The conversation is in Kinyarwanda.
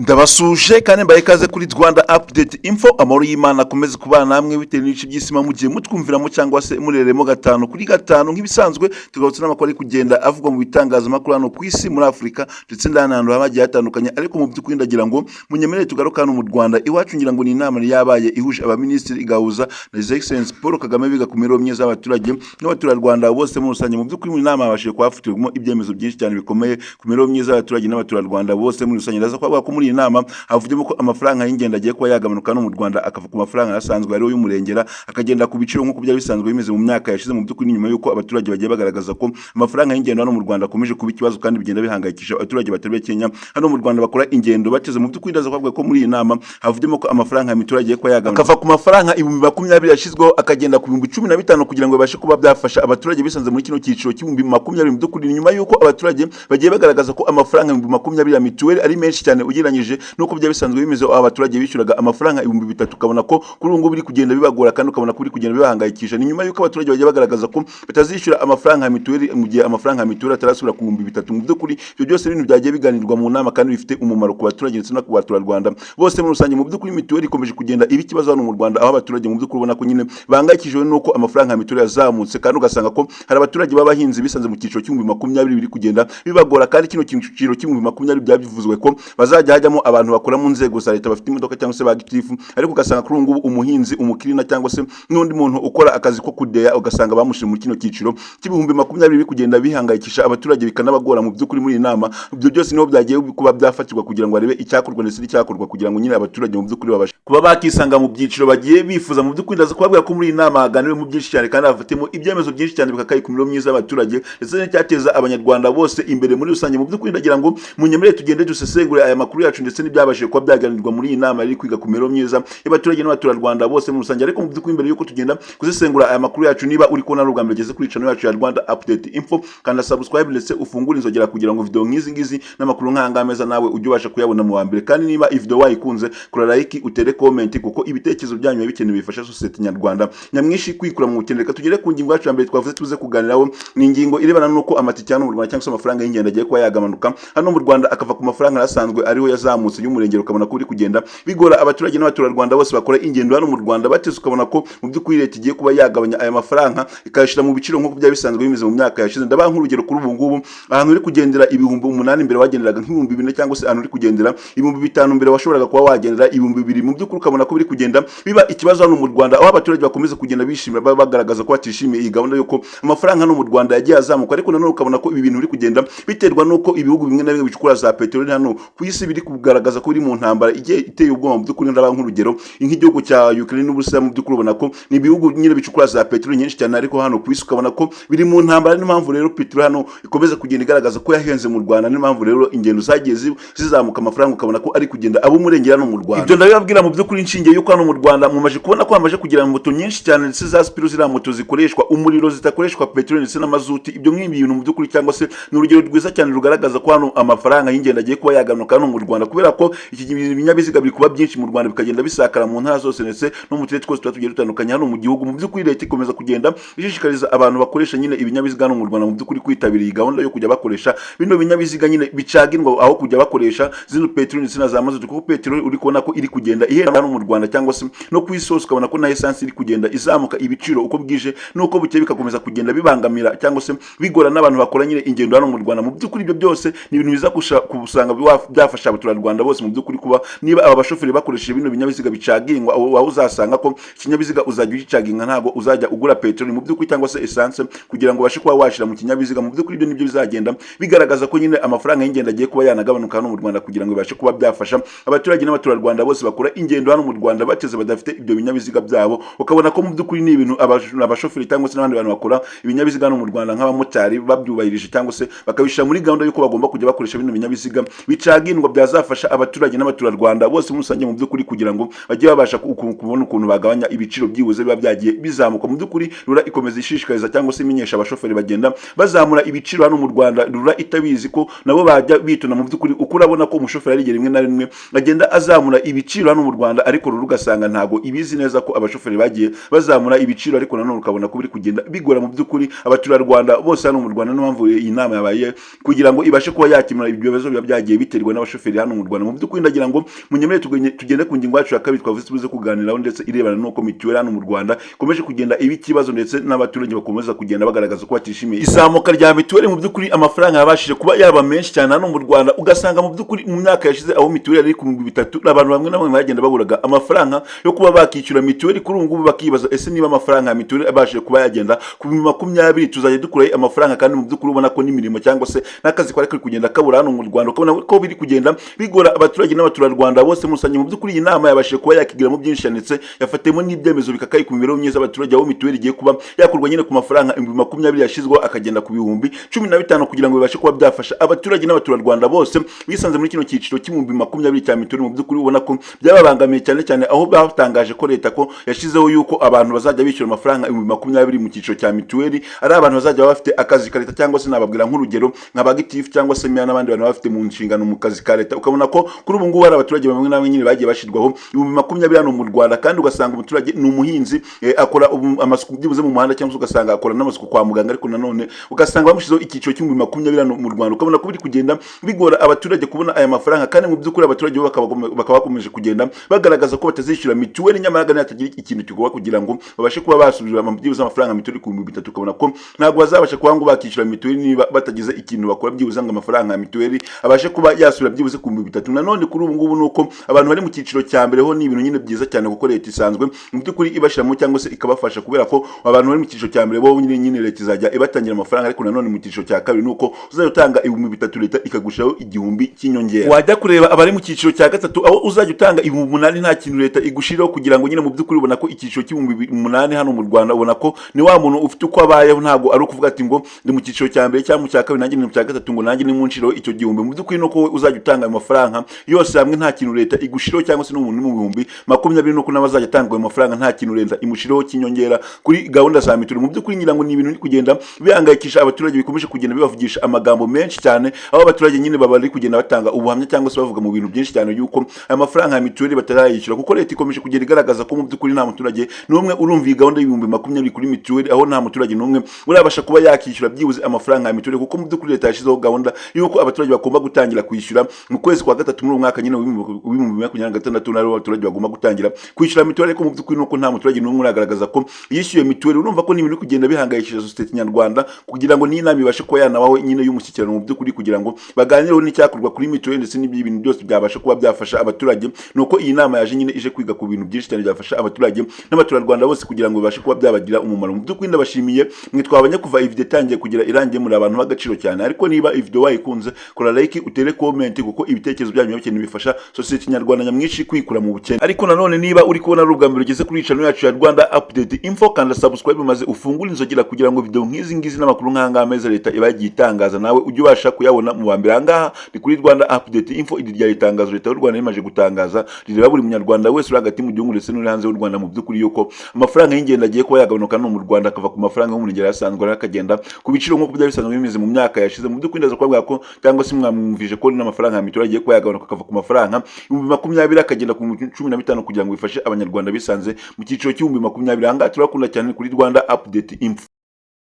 ndabasuje kandi mbaye ikaze kuri Rwanda Update Info. Amahoro y'Imana akomeze kubana namwe bitewe n'ibice by'isima mugiye mutwumviramo cyangwa se mureremo gatanu kuri gatanu nk'ibisanzwe. Tugarutse n'amakuru ari kugenda avugwa mu bitangazamakuru hano ku isi muri Afurika ndetse n'ahantu hagiye hatandukanye, ariko mu by'ukuri ndagira ngo munyemerere tugaruka hano mu Rwanda iwacu, ngira ngo ni inama yabaye ihuje abaminisitiri igahuza na His Excellency Paul Kagame biga ku mibereho myiza y'abaturage n'abaturarwanda bose muri rusange. Mu by'ukuri mu nama babashije kuhafatirwamo ibyemezo byinshi cyane bikomeye ku mibereho myiza y'abaturage n'abaturarwanda bose muri rusange. Ndaza kuvuga ko muri iyi nama havugiyemo ko amafaranga y'ingendo agiye kuba yagabanuka no mu Rwanda akava ku mafaranga asanzwe ariyo y'umurengera akagenda ku biciro nk'uko byari bisanzwe bimeze mu myaka yashize. Mu by'ukuri nyuma y'uko abaturage bagiye bagaragaza ko amafaranga y'ingendo hano mu Rwanda akomeje kuba ikibazo kandi bigenda bihangayikisha abaturage batari Kenya hano mu Rwanda bakora ingendo bateze. Mu by'ukuri ndaza kuvuga ko muri iyi nama havugiyemo ko amafaranga y'imiturage agiye kuba yagabanuka akava ku mafaranga 2020 yashizweho akagenda ku 15,000 kugira ngo babashe kuba byafasha abaturage bisanze muri kino cyiciro cy'2020. Mu by'ukuri nyuma y'uko abaturage bagiye bagaragaza ko amafaranga 2020 ya mituweli ari menshi cyane ugereranyije nuko bya bisanzwe bimeze, abaturage bishyuraga amafaranga 3,000 ukabona ko kuri ubu biri kugenda bibagora kandi ukabona ko biri kugenda bibahangayikisha. Ni nyuma y'uko abaturage bagiye bagaragaza ko batazishyura amafaranga ya mituweli mu gihe amafaranga ya mituweli atarasubira ku 3,000. Mu by'ukuri ibyo byose ibintu byagiye biganirwa mu nama kandi bifite umumaro ku baturage ndetse no ku baturarwanda bose muri rusange. Mu by'ukuri mituweli ikomeje kugenda iba ikibazo hano mu Rwanda, aho abaturage mu by'ukuri ubona ko nyine bahangayikishijwe nuko amafaranga ya mituweli yazamutse, kandi ugasanga ko hari abaturage b'abahinzi bisanze mu cyiciro cy'2020 biri kugenda bibagora. Kandi kino cyiciro cy'2020 byabivuzwe ko bazajya hajyamo abantu bakora mu nzego za leta bafite imodoka cyangwa se bagitifu, ariko ugasanga kuri ubu umuhinzi umukirina cyangwa se n'undi muntu ukora akazi ko kudeya ugasanga bamushije muri kino cyiciro cy'2020 biri kugenda bihangayikisha abaturage bikanabagora. Mu by'ukuri muri inama ibyo byose niho byagiye kuba byafatirwa kugira ngo arebe icyakorwa ndetse n'icyakorwa kugira ngo nyine abaturage mu by'ukuri babashe kuba bakisanga mu byiciro bagiye bifuza. Mu by'ukuri ndaza kubabwira ko muri inama haganiwe mu byinshi cyane kandi hafatemo ibyemezo byinshi cyane bikakaye ku mibereho myiza y'abaturage ndetse n'icyateza abanyarwanda bose imbere muri rusange. Mu by'ukuri ndagira ngo munyemerere tugende dusesengure aya makuru yacu ndetse n'ibyabashije kuba byaganirwa muri iyi nama iri kwiga ku mibereho myiza y'abaturage n'abaturarwanda bose muri rusange. Ariko mu by'ukuri mbere yuko tugenda kuzisengura aya makuru yacu, niba uri kubona rugamba bageze kuri channel yacu ya Rwanda Update Info, kandi subscribe ndetse ufungure inzogera kugira ngo video nk'izi ngizi n'amakuru nk'anga meza nawe ujye ubasha kuyabona mu wambere. Kandi niba video wayikunze kora like, utere comment, kuko ibitekerezo byanyu bikenewe bifasha society nyarwanda nyamwinshi kwikura mu bukene. Reka tugere ku ngingo yacu ya mbere twavuze tuze kuganiraho, ni ingingo irebana nuko amatike hano mu Rwanda cyangwa se amafaranga y'ingendo agiye kuba yagabanuka hano mu Rwanda akava ku mafaranga asanzwe ariho yazamutse y'umurengero, ukabona ko uri kugenda bigora abaturage n'abaturarwanda bose bakora ingendo hano mu Rwanda bateze. Ukabona ko mu by'ukuri leta igiye kuba yagabanya aya mafaranga ikayashira mu biciro nk'uko byari bisanzwe bimeze mu myaka yashize. Ndabaha nk'urugero kuri ubu ngubu ahantu uri kugendera 8,000 mbere wagenderaga nk'ibihumbi 4, cyangwa se ahantu uri kugendera 5,000 mbere washoboraga kuba wagendera 2,000. Mu by'ukuri ukabona ko biri kugenda biba ikibazo hano mu Rwanda, aho abaturage bakomeza kugenda bishimira bagaragaza ko batishimiye iyi gahunda yuko amafaranga hano mu Rwanda yagiye azamuka. Ariko nanone ukabona ko ibi bintu biri kugenda biterwa nuko ibihugu bimwe na bimwe bicukura za peteroli hano ku isi biri kugaragaza ko biri mu ntambara igiye iteye ubwoba. Mu by'ukuri ndabaha nk'urugero nk'igihugu cya Ukraine n'Uburusiya. Mu by'ukuri ubona ko ni ibihugu nyine bicukura za peteroli nyinshi cyane, ariko hano ku isi ukabona ko biri mu ntambara. Niyo mpamvu rero peteroli hano ikomeza kugenda igaragaza ko yahenze mu Rwanda. Niyo mpamvu rero ingendo zagiye zizamuka amafaranga ukabona ko ari kugenda abo murengera no mu Rwanda. Ibyo ndabibabwira mu by'ukuri inshinge yuko hano mu Rwanda mumaje kubona ko hamaje kugira moto nyinshi cyane ndetse za spiro zira moto zikoreshwa umuriro zitakoreshwa peteroli ndetse n'amazuti. Ibyo nk'ibi bintu mu by'ukuri cyangwa se n'urugero rwiza cyane rugaragaza ko hano amafaranga y'ingendo agiye kuba yagabanuka hano mu Rwanda, kubera ko iki binyabiziga biri kuba byinshi mu Rwanda bikagenda bisakara mu ntara zose ndetse no mu turere twose tugiye dutandukanye hano mu gihugu. Mu by'ukuri leta ikomeza kugenda ishishikariza abantu bakoresha nyine ibinyabiziga hano mu Rwanda mu by'ukuri kwitabira iyi gahunda yo kujya bakoresha bino binyabiziga nyine bicagirwa aho kujya bakoresha zino peteroli ndetse na za mazutu, kuko peteroli uri kubona ko iri kugenda ihera hano mu Rwanda cyangwa se no ku isi hose. Ukabona ko na essence iri kugenda izamuka ibiciro uko bwije nuko bukeye bikakomeza kugenda bibangamira cyangwa se bigora n'abantu bakora nyine ingendo hano mu Rwanda. Mu by'ukuri ibyo byose ni ibintu biza kusanga byafasha abaturarwanda bose mu by'ukuri kuba niba aba bashoferi bakoresheje bino binyabiziga bicagingwa, aho uzasanga ko ikinyabiziga uzajya ugicaginga ntabwo uzajya ugura peteroli mu by'ukuri cyangwa se essence kugira ngo bashe kuba washira mu kinyabiziga. Mu by'ukuri ibyo nibyo bizagenda bigaragaza ko nyine amafaranga y'ingendo agiye kuba yanagabanuka hano mu Rwanda kugira ngo bibashe kuba byafasha abaturage n'abaturarwanda bose bakora ingendo hano mu Rwanda bateze badafite ibyo binyabiziga byabo. Ukabona ko mu by'ukuri ni ibintu abashoferi cyangwa se n'abandi bantu bakora ibinyabiziga hano mu Rwanda nk'abamotari babyubahirije cyangwa se bakabishira muri gahunda yuko bagomba kujya bakoresha bino binyabiziga bicagindwa byazafasha abaturage n'abaturarwanda bose muri rusange mu by'ukuri kugira ngo bajye babasha kubona ukuntu bagabanya ibiciro byibuze biba byagiye bizamuka. Mu by'ukuri RURA ikomeza ishishikariza cyangwa se imenyesha abashoferi bagenda bazamura ibiciro hano mu Rwanda. RURA itabizi ko nabo bajya bitona mu by'ukuri, uko urabona ko umushoferi arigera rimwe na rimwe agenda azamura ibiciro hano mu Rwanda, ariko RURA ugasanga ntago ibizi neza ko abashoferi bagiye bazamura ibiciro, ariko nanone ukabona ko biri kugenda bigora mu by'ukuri abaturarwanda bose hano mu Rwanda. Niyo mpamvu iyi nama yabaye kugira ngo ibashe kuba yakemura ibyo bibazo biba byagiye biterwa n'abashoferi hano mu Rwanda. Mu by'ukuri ndagira ngo munyemere tugende ku ngingo yacu ya kabiri twavuze tubuze kuganiraho, ndetse irebana n'uko mituweli hano mu Rwanda ikomeje kugenda iba ikibazo, ndetse n'abaturage bakomeza kugenda bagaragaza ko batishimiye izamuka rya mituweli. Mu by'ukuri amafaranga yabashije kuba yaba menshi cyane hano mu Rwanda, ugasanga mu by'ukuri mu myaka yashize aho mituweli ari ku 3,000 abantu bamwe na bamwe bagenda baburaga amafaranga yo kuba bakishyura mituweli. Kuri ubu ngubu bakibaza ese niba amafaranga ya mituweli abashije kuba yagenda ku 20,000 tuzajya dukuraho amafaranga, kandi mu by'ukuri ubona ko n'imirimo cyangwa se n'akazi kwari kuri kugenda kabura hano mu Rwanda, ukabona ko biri kugenda bigora abaturage n'abaturarwanda bose musanye. Mu by'ukuri iyi nama yabashije kuba yakigiramo byinshi, ndetse yafatemo n'ibyemezo bikakaye ku mibereho myiza y'abaturage, aho mituweli igiye kuba yakurwa nyine ku mafaranga 20,000 yashizweho akagenda ku 15,000 kugira ngo bibashe kuba byafasha abaturage n'abaturarwanda bose bisanze muri kino cyiciro cy'20,000 cya mituweli. Mu by'ukuri ubona ko byababangamiye cyane cyane aho batangaje ko leta ko yashizeho yuko abantu bazajya bishyura amafaranga 20,000 mu cyiciro cya mituweli ari abantu bazajya bafite akazi ka leta, cyangwa se nababwira nk'urugero nk'abagitifu cyangwa se n'abandi bantu bafite mu nshingano mu kazi ka leta. Ukabona ko kuri ubu ngubu hari abaturage bamwe na bamwe nyine bagiye bashirwaho 20,000 hano mu Rwanda, kandi ugasanga umuturage ni umuhinzi akora amasuku byibuze mu muhanda, cyangwa se ugasanga akora n'amasuku kwa muganga, ariko nanone ugasanga bamushizeho icyiciro cy'20,000 hano mu Rwanda. Ukabona ko biri kugenda bigora abaturage kubona aya mafaranga, kandi mu by'ukuri abaturage bakaba bakomeje kugenda bagaragaza ko batazishyura mituweli, nyamara gane hatagira ikintu kigwa kugira ngo babashe kuba basubira byibuze amafaranga mituweli ku 3,000. Ukabona ko ntabwo bazabasha kuba ngo bakishyura mituweli niba batagize ikintu bakora byibuze ngo amafaranga ya mituweli abashe kuba yasubira byibuze ku 3,000. Nanone kuri ubu ngubu nuko abantu bari mu cyiciro cya mbere ho ni ibintu nyine byiza cyane, kuko leta isanzwe mu by'ukuri ibashiramo cyangwa se ikabafasha, kubera ko abantu bari mu cyiciro cya mbere bo nyine leta izajya ibatangira amafaranga, ariko nanone mu cyiciro cya kabiri nuko uzajya utanga 3,000 leta ikagushiraho 1,000 cy'inyongera. Wajya kureba abari mu cyiciro cya gatatu aho uzajya utanga 8,000 nta kintu leta igushiraho, kugira ngo nyine mu by'ukuri ubona ko icyiciro cy'8,000 hano mu Rwanda ubona ko ni wa muntu ufite uko abayeho, ntago ari ukuvuga ati ngo ndi mu cyiciro cya mbere cyangwa mu cya kabiri nanjye ni mu cya gatatu ngo nanjye ni mu nshiro icyo 1,000. Mu by'ukuri nuko uzajya utanga ayo mafaranga yose hamwe nta kintu leta igushiraho, cyangwa se n'umuntu mu 20,000 nuko n'abazajya atanga ayo mafaranga nta kintu leta imushiraho cy'inyongera kuri gahunda za mituweli. Mu by'ukuri ngira ngo ni ibintu biri kugenda bihangayikisha abaturage, bikomeje kugenda bibavugisha amagambo menshi cyane, aho abaturage nyine baba bari kugenda batanga ubuhamya cyangwa se bavuga mu bintu byinshi cyane yuko aya mafaranga ya mituweli batarayishyura, kuko leta ikomeje kugenda igaragaza ko mu by'ukuri nta muturage n'umwe urumva iyi gahunda y'20,000 kuri mituweli, aho nta muturage n'umwe urabasha kuba yakishyura byibuze amafaranga ya mituweli, kuko mu by'ukuri leta yashyizeho gahunda yuko abaturage bagomba gutangira kwishyura mu kwezi kwa gatatu muri uyu mwaka nyine w'2026 n'ari abaturage bagomba gutangira kwishyura mituweli, ariko mu by'ukuri nuko nta muturage n'umwe uragaragaza ko yishyuye mituweli. Urumva ko ni ibintu kugenda bihangayikishije sosiyete nyarwanda, kugira ngo n'inama ibashe kuba yanabaho nyine y'umushyikirano mu by'ukuri, kugira ngo baganireho n'icyakorwa kuri mituweli, ndetse n'ibintu byose byabasha kuba byafasha abaturage. Nuko iyi nama yaje nyine ije kwiga ku bintu byinshi cyane byafasha abaturage n'abaturarwanda bose, kugira ngo bibashe kuba byabagira umumaro. Mu by'ukuri ndabashimiye mwe twabanye kuva iyi video itangiye kugira irangiye, muri abantu b'agaciro cyane, ariko niba iyi video wayikunze kora like, utere comment, kuko ibitekerezo byanyu bikene bifasha sosiyete nyarwanda nyamwinshi kwikura mu bukene. Ariko nanone niba uri kubona ari ubwa mbere ugeze kuri channel yacu ya Rwanda Update Info, kanda subscribe maze ufungure inzogera kugira ngo video nk'izi ngizi n'amakuru nk'ahangaha meza leta iba yagiye itangaza nawe ujye ubasha kuyabona mu bambere. Ahangaha ni kuri Rwanda Update Info, iri rya itangazo leta y'u Rwanda imaje gutangaza rireba buri munyarwanda wese uri hagati mu gihugu ndetse n'uri hanze y'u Rwanda, mu by'ukuri yuko amafaranga y'ingendo agiye kuba yagabanuka no mu Rwanda akava ku mafaranga y'umurengera yasanzwe akagenda ku biciro nk'uko byari bisanzwe bimeze mu myaka yashize. Mu by'ukuri ndaza kuvuga ko cyangwa se mwamwumvije ko n'amafaranga ya mituweli agiye kuba yagabanuka akava ku mafaranga 20,000 akagenda ku 15,000, kugira ngo bifashe abanyarwanda bisanze mu cyiciro cy'20,000. Ahangaha turakunda cyane kuri Rwanda Update Info.